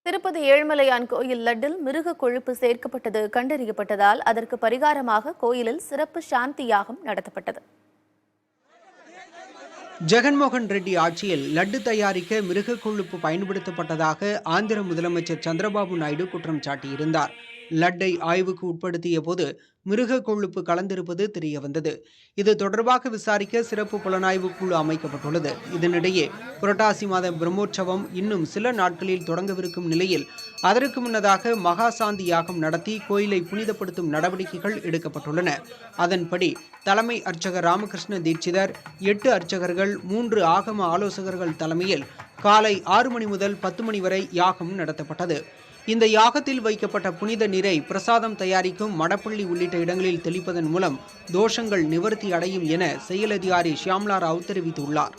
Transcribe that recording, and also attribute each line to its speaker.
Speaker 1: திருப்பதி ஏழுமலையான் கோயில் லட்டில் மிருக கொழுப்பு சேர்க்கப்பட்டது கண்டறியப்பட்டதால் அதற்கு பரிகாரமாக கோயிலில் சிறப்பு சாந்தி யாகம் நடத்தப்பட்டது.
Speaker 2: ஜெகன்மோகன் ரெட்டி ஆட்சியில் லட்டு தயாரிக்க மிருக கொழுப்பு பயன்படுத்தப்பட்டதாக ஆந்திர முதலமைச்சர் சந்திரபாபு நாயுடு குற்றம் சாட்டியிருந்தார். லட்டை ஆய்வுக்கு உட்படுத்திய போது மிருக கொழுப்பு கலந்திருப்பது தெரியவந்தது. இது தொடர்பாக விசாரிக்க சிறப்பு புலனாய்வு குழு அமைக்கப்பட்டுள்ளது. இதனிடையே புரட்டாசி மாத பிரம்மோற்சவம் இன்னும் சில நாட்களில் தொடங்கவிருக்கும் நிலையில் அதற்கு முன்னதாக மகா சாந்தி யாகம் நடத்தி கோயிலை புனிதப்படுத்தும் நடவடிக்கைகள் எடுக்கப்பட்டுள்ளன. அதன்படி தலைமை அர்ச்சகர் ராமகிருஷ்ண தீட்சிதர், 8 அர்ச்சகர்கள், 3 ஆகம ஆலோசகர்கள் தலைமையில் காலை 6 மணி முதல் 10 மணி வரை யாகம் நடத்தப்பட்டது. இந்த யாகத்தில் வைக்கப்பட்ட புனித நீரை பிரசாதம் தயாரிக்கும் மடப்பள்ளி உள்ளிட்ட இடங்களில் தெளிப்பதன் மூலம் தோஷங்கள் நிவர்த்தி அடையும் என செயல் அதிகாரி ஷியாம்லா ராவ் தெரிவித்துள்ளார்.